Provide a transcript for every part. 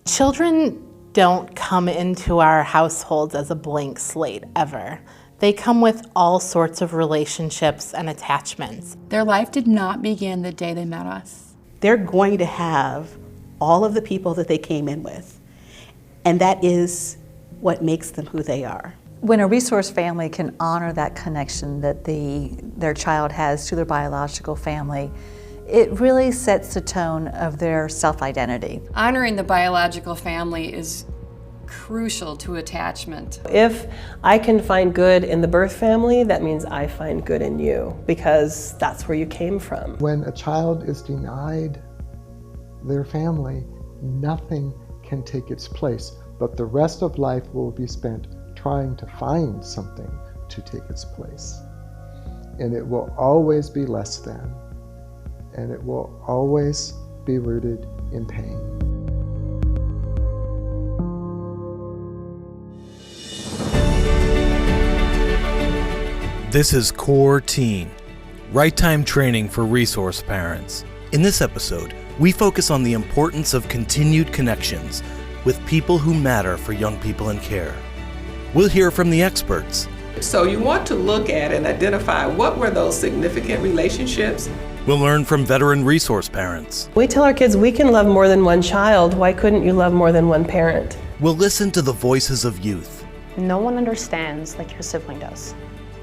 Children don't come into our households as a blank slate, ever. They come with all sorts of relationships and attachments. Their life did not begin the day they met us. They're going to have all of the people that they came in with, and that is what makes them who they are. When a resource family can honor that connection that their child has to their biological family, it really sets the tone of their self-identity. Honoring the biological family is crucial to attachment. If I can find good in the birth family, that means I find good in you, because that's where you came from. When a child is denied their family, nothing can take its place, but the rest of life will be spent trying to find something to take its place. And it will always be less than, and it will always be rooted in pain. This is Core Teen, right time training for resource parents. In this episode, we focus on the importance of continued connections with people who matter for young people in care. We'll hear from the experts. So you want to look at and identify what were those significant relationships. We'll learn from veteran resource parents. We tell our kids we can love more than one child. Why couldn't you love more than one parent? We'll listen to the voices of youth. No one understands like your sibling does.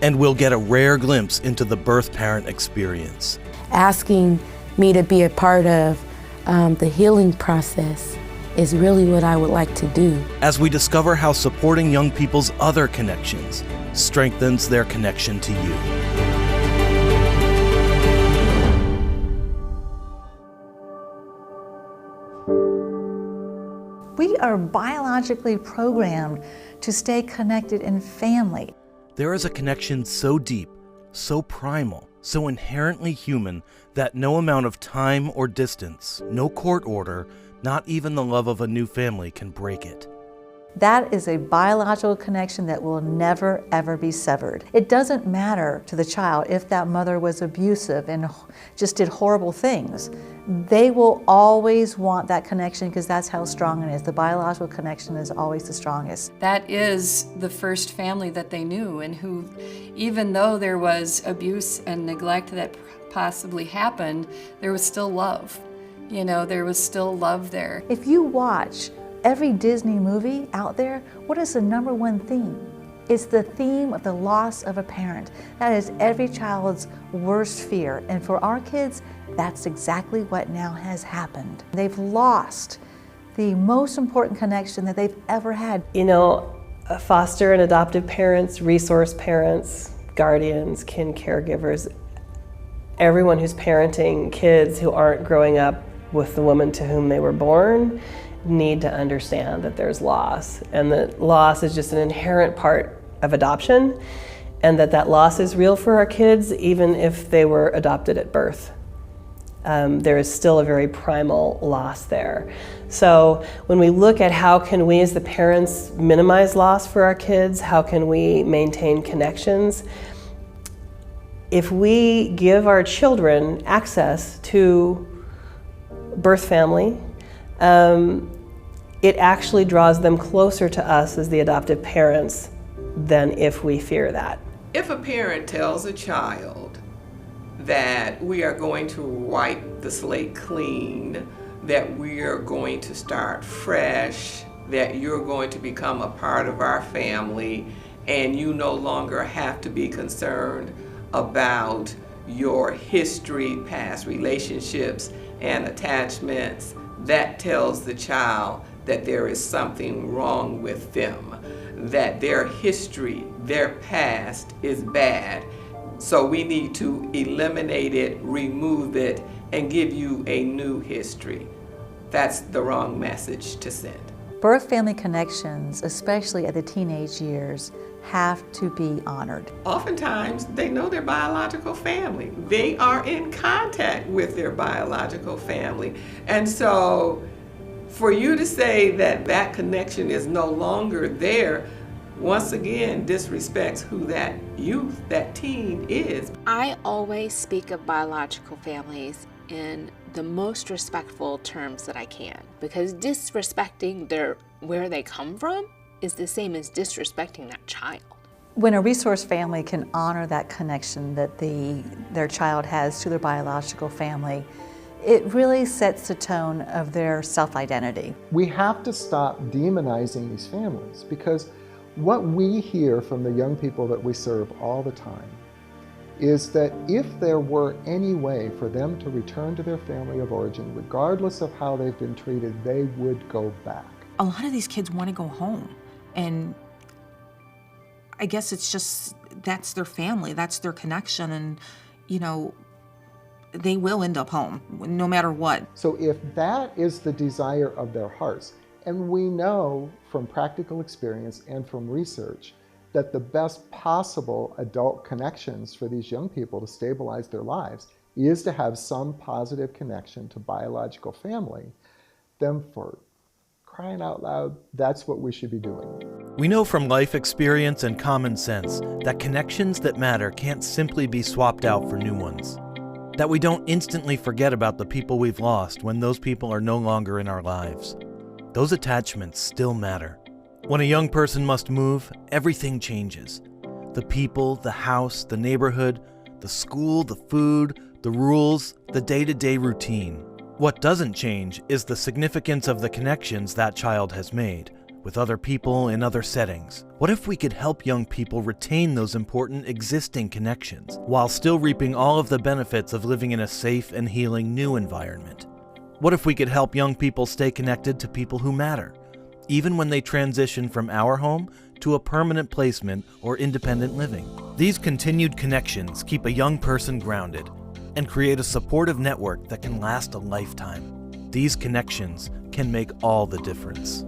And we'll get a rare glimpse into the birth parent experience. Asking me to be a part of the healing process is really what I would like to do. As we discover how supporting young people's other connections strengthens their connection to you. We are biologically programmed to stay connected in family. There is a connection so deep, so primal, so inherently human that no amount of time or distance, no court order, not even the love of a new family can break it. That is a biological connection that will never, ever be severed. It doesn't matter to the child if that mother was abusive and just did horrible things. They will always want that connection because that's how strong it is. The biological connection is always the strongest. That is the first family that they knew, and who, even though there was abuse and neglect that possibly happened, there was still love. You know, there was still love there. If you watch every Disney movie out there, what is the number one theme? It's the theme of the loss of a parent. That is every child's worst fear. And for our kids, that's exactly what now has happened. They've lost the most important connection that they've ever had. You know, foster and adoptive parents, resource parents, guardians, kin caregivers, everyone who's parenting kids who aren't growing up with the woman to whom they were born need to understand that there's loss, and that loss is just an inherent part of adoption, and that loss is real for our kids even if they were adopted at birth. There is still a very primal loss there. So when we look at how can we as the parents minimize loss for our kids, how can we maintain connections, if we give our children access to birth family, it actually draws them closer to us as the adoptive parents than if we fear that. If a parent tells a child that we are going to wipe the slate clean, that we are going to start fresh, that you're going to become a part of our family, and you no longer have to be concerned about your history, past relationships, and attachments, that tells the child that there is something wrong with them, that their history, their past is bad. So we need to eliminate it, remove it, and give you a new history. That's the wrong message to send. Birth family connections, especially at the teenage years, have to be honored. Oftentimes, they know their biological family. They are in contact with their biological family. And so for you to say that that connection is no longer there, once again, disrespects who that youth, that teen is. I always speak of biological families in the most respectful terms that I can, because disrespecting where they come from is the same as disrespecting that child. When a resource family can honor that connection that their child has to their biological family, it really sets the tone of their self-identity. We have to stop demonizing these families, because what we hear from the young people that we serve all the time is that if there were any way for them to return to their family of origin, regardless of how they've been treated, they would go back. A lot of these kids want to go home, and I guess it's just, that's their family, that's their connection, and they will end up home, no matter what. So if that is the desire of their hearts, and we know from practical experience and from research that the best possible adult connections for these young people to stabilize their lives is to have some positive connection to biological family, then for crying out loud, that's what we should be doing. We know from life experience and common sense that connections that matter can't simply be swapped out for new ones. That we don't instantly forget about the people we've lost when those people are no longer in our lives. Those attachments still matter. When a young person must move, everything changes. The people, the house, the neighborhood, the school, the food, the rules, the day-to-day routine. What doesn't change is the significance of the connections that child has made with other people in other settings. What if we could help young people retain those important existing connections while still reaping all of the benefits of living in a safe and healing new environment? What if we could help young people stay connected to people who matter, even when they transition from our home to a permanent placement or independent living? These continued connections keep a young person grounded and create a supportive network that can last a lifetime. These connections can make all the difference.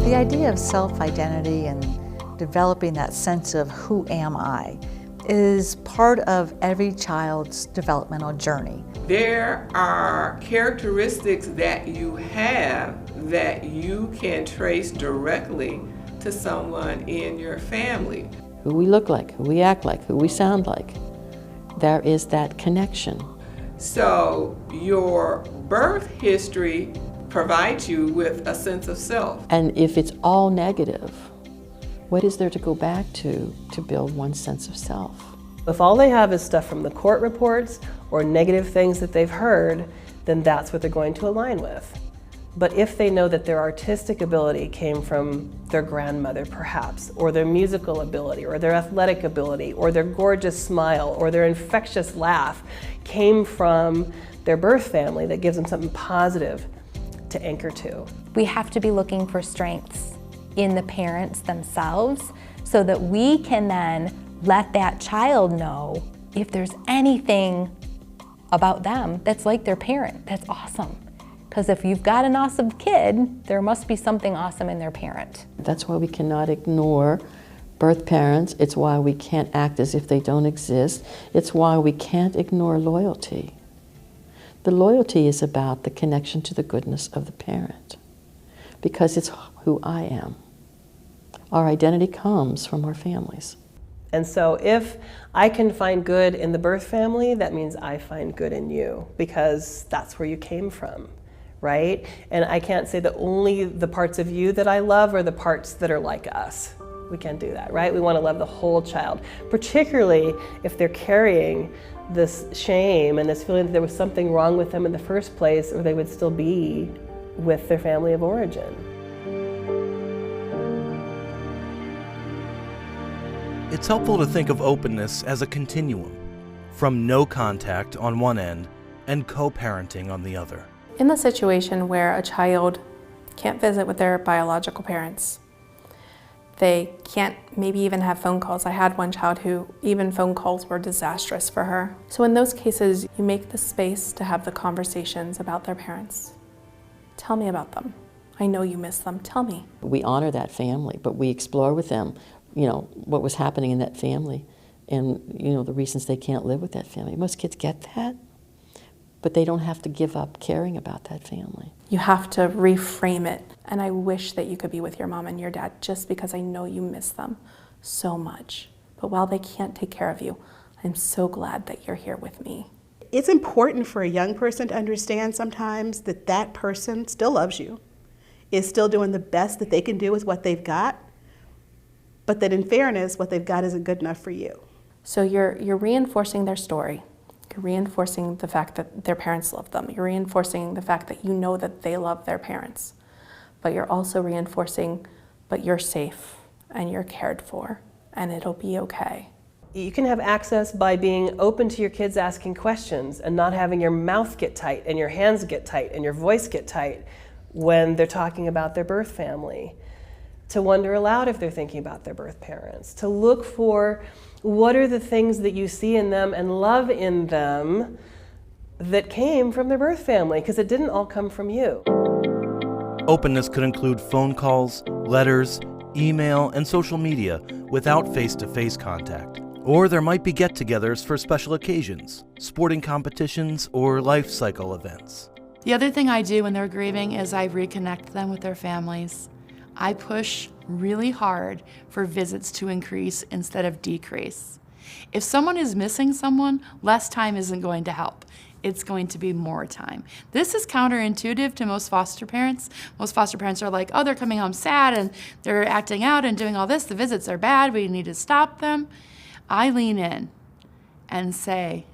The idea of self-identity and developing that sense of who am I is part of every child's developmental journey. There are characteristics that you have that you can trace directly to someone in your family. Who we look like, who we act like, who we sound like. There is that connection. So your birth history provides you with a sense of self. And if it's all negative, what is there to go back to build one's sense of self? If all they have is stuff from the court reports or negative things that they've heard, then that's what they're going to align with. But if they know that their artistic ability came from their grandmother perhaps, or their musical ability, or their athletic ability, or their gorgeous smile, or their infectious laugh came from their birth family, that gives them something positive to anchor to. We have to be looking for strengths in the parents themselves so that we can then let that child know if there's anything about them that's like their parent. That's awesome. Because if you've got an awesome kid, there must be something awesome in their parent. That's why we cannot ignore birth parents. It's why we can't act as if they don't exist. It's why we can't ignore loyalty. The loyalty is about the connection to the goodness of the parent, because it's who I am. Our identity comes from our families. And so if I can find good in the birth family, that means I find good in you, because that's where you came from, right? And I can't say that only the parts of you that I love are the parts that are like us. We can't do that, right? We want to love the whole child, particularly if they're carrying this shame and this feeling that there was something wrong with them in the first place, or they would still be with their family of origin. It's helpful to think of openness as a continuum, from no contact on one end and co-parenting on the other. In the situation where a child can't visit with their biological parents, they can't maybe even have phone calls. I had one child who even phone calls were disastrous for her. So in those cases, you make the space to have the conversations about their parents. Tell me about them. I know you miss them. Tell me. We honor that family, but we explore with them, what was happening in that family and, the reasons they can't live with that family. Most kids get that, but they don't have to give up caring about that family. You have to reframe it. And I wish that you could be with your mom and your dad just because I know you miss them so much. But while they can't take care of you, I'm so glad that you're here with me. It's important for a young person to understand sometimes that that person still loves you, is still doing the best that they can do with what they've got, but that in fairness, what they've got isn't good enough for you. So you're reinforcing their story. You're reinforcing the fact that their parents love them. You're reinforcing the fact that you know that they love their parents. But you're also reinforcing, but you're safe and you're cared for and it'll be okay. You can have access by being open to your kids asking questions and not having your mouth get tight and your hands get tight and your voice get tight when they're talking about their birth family. To wonder aloud if they're thinking about their birth parents. To look for what are the things that you see in them and love in them that came from their birth family, because it didn't all come from you. Openness could include phone calls, letters, email, and social media without face-to-face contact. Or there might be get-togethers for special occasions, sporting competitions, or life cycle events. The other thing I do when they're grieving is I reconnect them with their families. I push really hard for visits to increase instead of decrease. If someone is missing someone, less time isn't going to help. It's going to be more time. This is counterintuitive to most foster parents. Most foster parents are like, oh, they're coming home sad and they're acting out and doing all this. The visits are bad. We need to stop them. I lean in and say,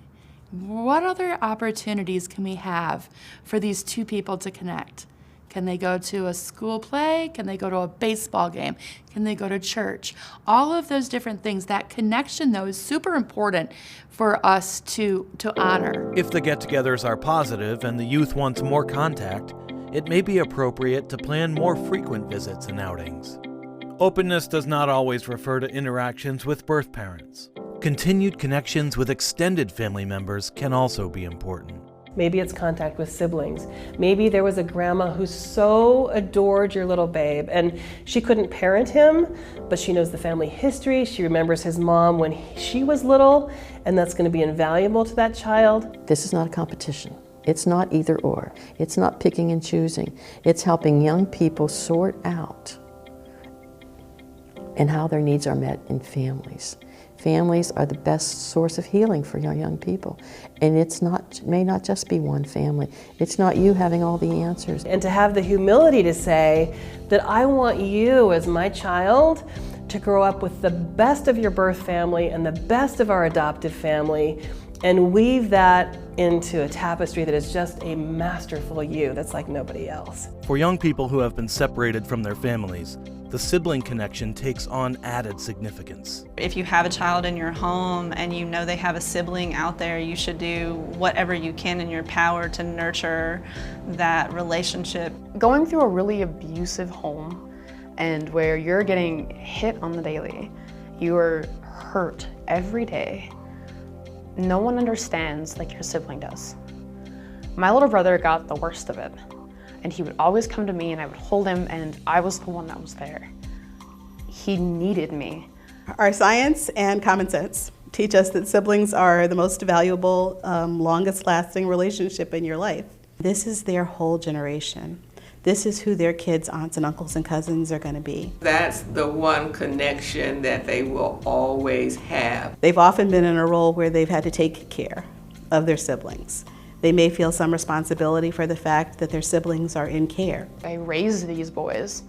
what other opportunities can we have for these two people to connect? Can they go to a school play? Can they go to a baseball game? Can they go to church? All of those different things. That connection, though, is super important for us to honor. If the get-togethers are positive and the youth wants more contact, it may be appropriate to plan more frequent visits and outings. Openness does not always refer to interactions with birth parents. Continued connections with extended family members can also be important. Maybe it's contact with siblings. Maybe there was a grandma who so adored your little babe and she couldn't parent him, but she knows the family history. She remembers his mom when she was little, and that's going to be invaluable to that child. This is not a competition. It's not either or. It's not picking and choosing. It's helping young people sort out and how their needs are met in families. Families are the best source of healing for young people. And it may not just be one family. It's not you having all the answers. And to have the humility to say that I want you as my child to grow up with the best of your birth family and the best of our adoptive family, and weave that into a tapestry that is just a masterful you that's like nobody else. For young people who have been separated from their families, the sibling connection takes on added significance. If you have a child in your home and you know they have a sibling out there, you should do whatever you can in your power to nurture that relationship. Going through a really abusive home and where you're getting hit on the daily, you are hurt every day, no one understands like your sibling does. My little brother got the worst of it. And he would always come to me and I would hold him and I was the one that was there. He needed me. Our science and common sense teach us that siblings are the most valuable, longest lasting relationship in your life. This is their whole generation. This is who their kids, aunts and uncles and cousins are going to be. That's the one connection that they will always have. They've often been in a role where they've had to take care of their siblings. They may feel some responsibility for the fact that their siblings are in care. I raised these boys,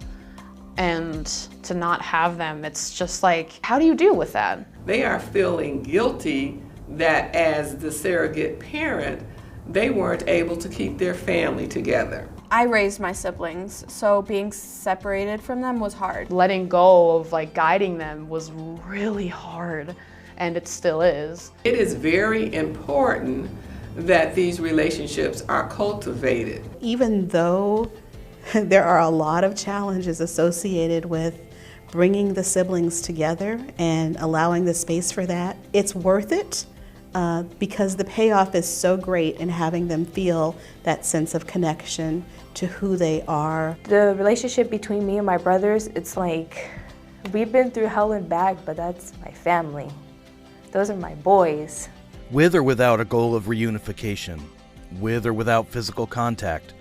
and to not have them, it's just like, how do you deal with that? They are feeling guilty that as the surrogate parent, they weren't able to keep their family together. I raised my siblings, so being separated from them was hard. Letting go of like guiding them was really hard, and it still is. It is very important that these relationships are cultivated. Even though there are a lot of challenges associated with bringing the siblings together and allowing the space for that, it's worth it because the payoff is so great in having them feel that sense of connection to who they are. The relationship between me and my brothers, it's like we've been through hell and back, but that's my family. Those are my boys. With or without a goal of reunification, with or without physical contact,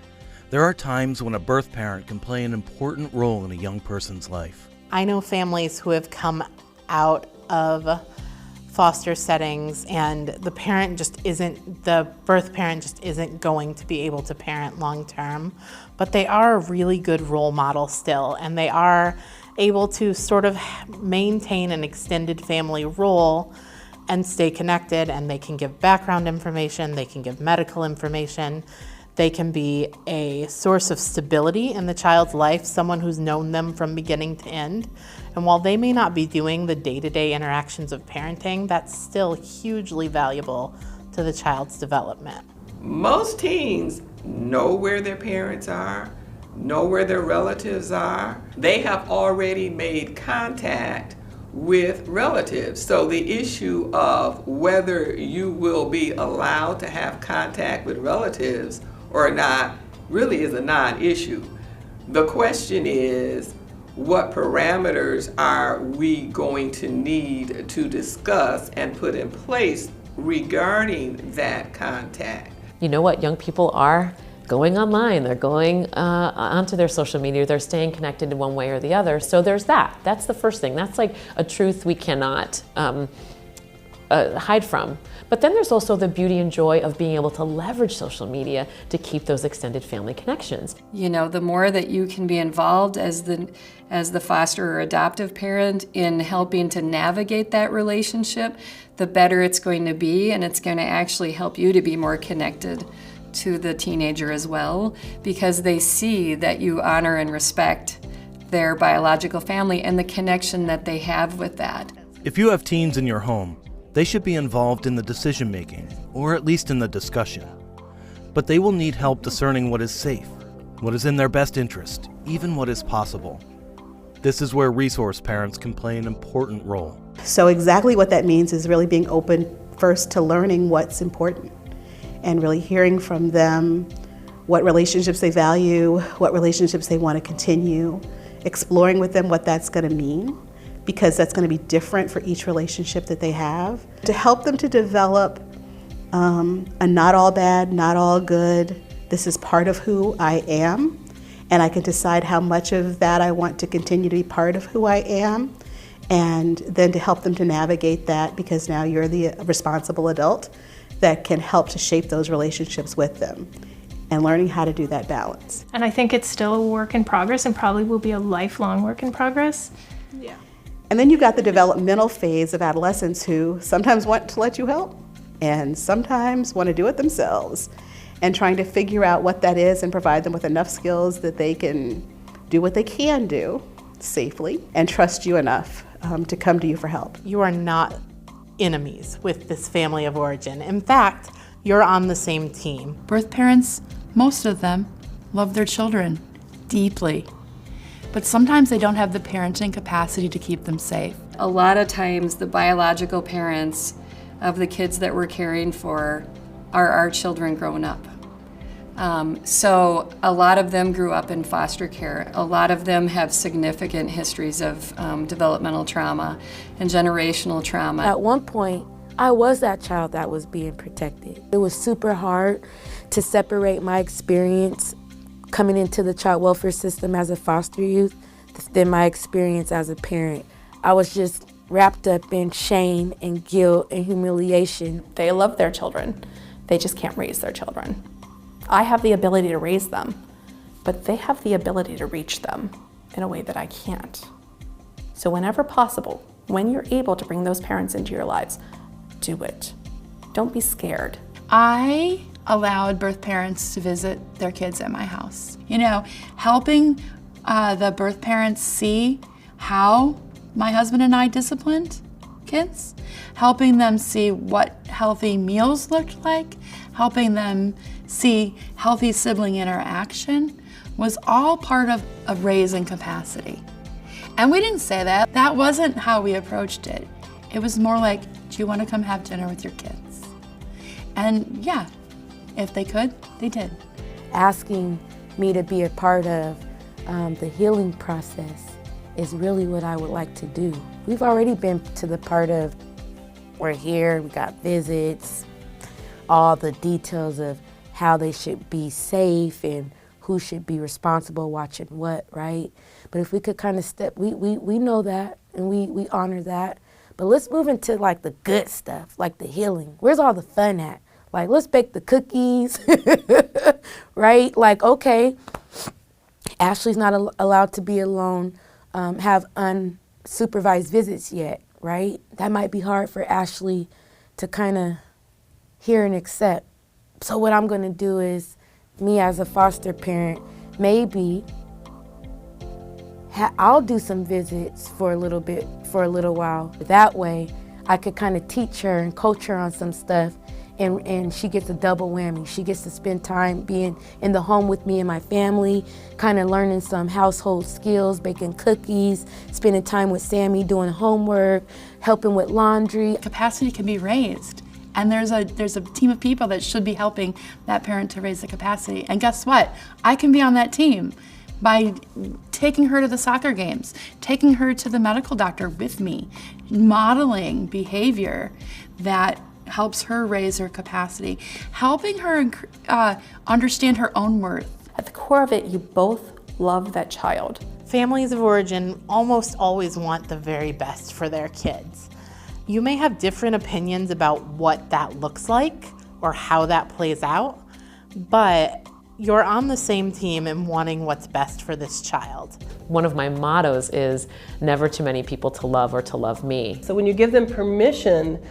there are times when a birth parent can play an important role in a young person's life. I know families who have come out of foster settings, and the birth parent just isn't going to be able to parent long term, but they are a really good role model still, and they are able to sort of maintain an extended family role and stay connected, and they can give background information, they can give medical information, they can be a source of stability in the child's life, someone who's known them from beginning to end. And while they may not be doing the day-to-day interactions of parenting, that's still hugely valuable to the child's development. Most teens know where their parents are, know where their relatives are. They have already made contact with relatives. So the issue of whether you will be allowed to have contact with relatives or not really is a non-issue. The question is, what parameters are we going to need to discuss and put in place regarding that contact? You know what? Young people are going online, they're going onto their social media, they're staying connected in one way or the other. So there's that. That's the first thing. That's like a truth we cannot hide from. But then there's also the beauty and joy of being able to leverage social media to keep those extended family connections. You know, the more that you can be involved as the foster or adoptive parent in helping to navigate that relationship, the better it's going to be, and it's going to actually help you to be more connected to the teenager as well, because they see that you honor and respect their biological family and the connection that they have with that. If you have teens in your home, they should be involved in the decision making, or at least in the discussion. But they will need help discerning what is safe, what is in their best interest, even what is possible. This is where resource parents can play an important role. So exactly what that means is really being open first to learning what's important and really hearing from them what relationships they value, what relationships they want to continue, exploring with them what that's going to mean, because that's going to be different for each relationship that they have. To help them to develop a not all bad, not all good, this is part of who I am, and I can decide how much of that I want to continue to be part of who I am, and then to help them to navigate that, because now you're the responsible adult that can help to shape those relationships with them, and learning how to do that balance. And I think it's still a work in progress and probably will be a lifelong work in progress. Yeah. And then you've got the developmental phase of adolescents who sometimes want to let you help and sometimes want to do it themselves, and trying to figure out what that is and provide them with enough skills that they can do what they can do safely and trust you enough to come to you for help. You are not enemies with this family of origin. In fact, you're on the same team. Birth parents, most of them, love their children deeply, but sometimes they don't have the parenting capacity to keep them safe. A lot of times the biological parents of the kids that we're caring for are our children grown up. So a lot of them grew up in foster care. A lot of them have significant histories of developmental trauma and generational trauma. At one point, I was that child that was being protected. It was super hard to separate my experience coming into the child welfare system as a foster youth than my experience as a parent. I was just wrapped up in shame and guilt and humiliation. They love their children. They just can't raise their children. I have the ability to raise them, but they have the ability to reach them in a way that I can't. So whenever possible, when you're able to bring those parents into your lives, do it. Don't be scared. I allowed birth parents to visit their kids at my house. You know, helping the birth parents see how my husband and I disciplined kids, helping them see what healthy meals looked like, helping them see healthy sibling interaction was all part of raising capacity. And we didn't say that. That wasn't how we approached it. It was more like, do you want to come have dinner with your kids? And yeah, if they could, they did. Asking me to be a part of the healing process is really what I would like to do. We've already been to the part of, we're here, we got visits, all the details of how they should be safe and who should be responsible watching what, right? But if we could kind of step, we know that and we honor that, But let's move into like the good stuff, like the healing. Where's all the fun at? Like, let's bake the cookies, right? Like, okay, Ashley's not allowed to be alone, have unsupervised visits yet, right? That might be hard for Ashley to kind of hear and accept. So what I'm gonna do is, me as a foster parent, maybe I'll do some visits for a little while. That way, I could kind of teach her and coach her on some stuff, and she gets a double whammy. She gets to spend time being in the home with me and my family, kind of learning some household skills, baking cookies, spending time with Sammy doing homework, helping with laundry. Capacity can be raised. And there's a team of people that should be helping that parent to raise the capacity. And guess what? I can be on that team by taking her to the soccer games, taking her to the medical doctor with me, modeling behavior that helps her raise her capacity, helping her understand her own worth. At the core of it, you both love that child. Families of origin almost always want the very best for their kids. You may have different opinions about what that looks like or how that plays out, but you're on the same team in wanting what's best for this child. One of my mottos is never too many people to love or to love me. So when you give them permission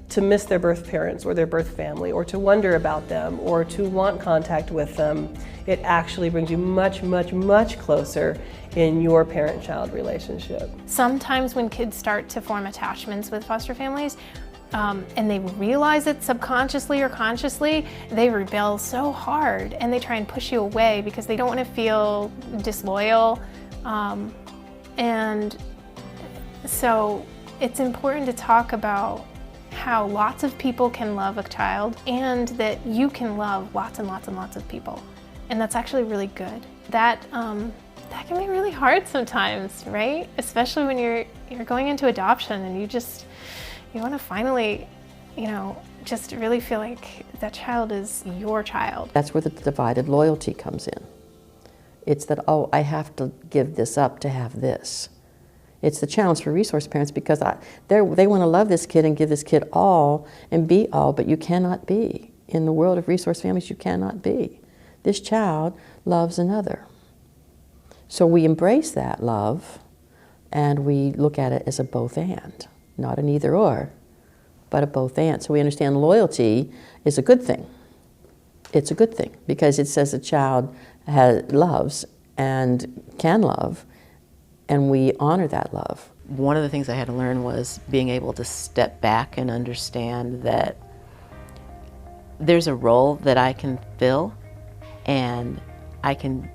to miss their birth parents or their birth family, or to wonder about them, or to want contact with them, it actually brings you much, much, much closer in your parent-child relationship. Sometimes when kids start to form attachments with foster families, and they realize it subconsciously or consciously, they rebel so hard and they try and push you away because they don't want to feel disloyal. And so it's important to talk about how lots of people can love a child and that you can love lots and lots and lots of people. And that's actually really good. That can be really hard sometimes, right? Especially when you're going into adoption and you want to finally, just really feel like that child is your child. That's where the divided loyalty comes in. It's that, oh, I have to give this up to have this. It's the challenge for resource parents because they want to love this kid and give this kid all and be all, but you cannot be. In the world of resource families, you cannot be. This child loves another. So we embrace that love and we look at it as a both and, not an either or, but a both and. So we understand loyalty is a good thing. It's a good thing because it says a child loves and can love, and we honor that love. One of the things I had to learn was being able to step back and understand that there's a role that I can fill and I can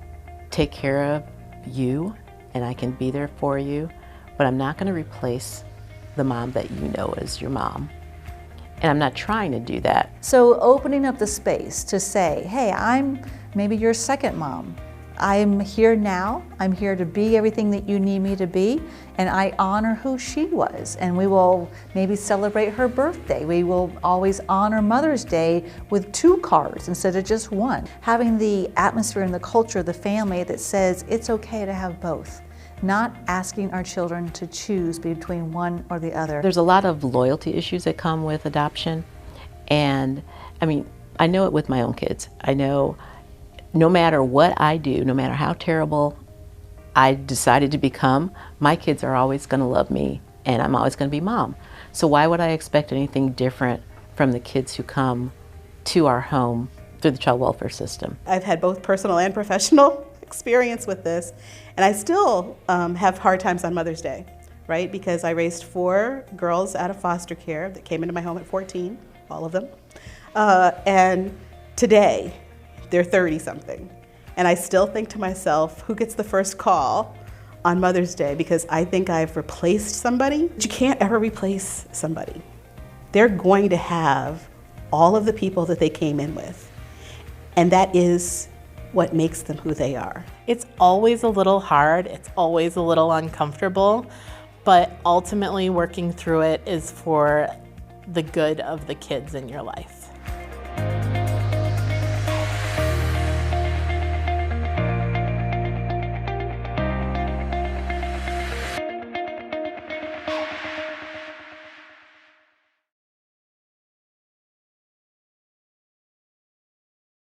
take care of you and I can be there for you, but I'm not going to replace the mom that you know as your mom. And I'm not trying to do that. So opening up the space to say, hey, I'm maybe your second mom. I'm here now. I'm here to be everything that you need me to be, and I honor who she was. And we will maybe celebrate her birthday. We will always honor Mother's Day with 2 cards instead of just 1. Having the atmosphere and the culture of the family that says it's okay to have both. Not asking our children to choose between one or the other. There's a lot of loyalty issues that come with adoption. And I mean, I know it with my own kids. I know no matter what I do, no matter how terrible I decided to become, my kids are always going to love me and I'm always going to be mom. So why would I expect anything different from the kids who come to our home through the child welfare system? I've had both personal and professional experience with this, and I still have hard times on Mother's Day, right? Because I raised 4 girls out of foster care that came into my home at 14, all of them. And today, they're 30-something. And I still think to myself, who gets the first call on Mother's Day? Because I think I've replaced somebody. But you can't ever replace somebody. They're going to have all of the people that they came in with. And that is what makes them who they are. It's always a little hard, it's always a little uncomfortable, but ultimately working through it is for the good of the kids in your life.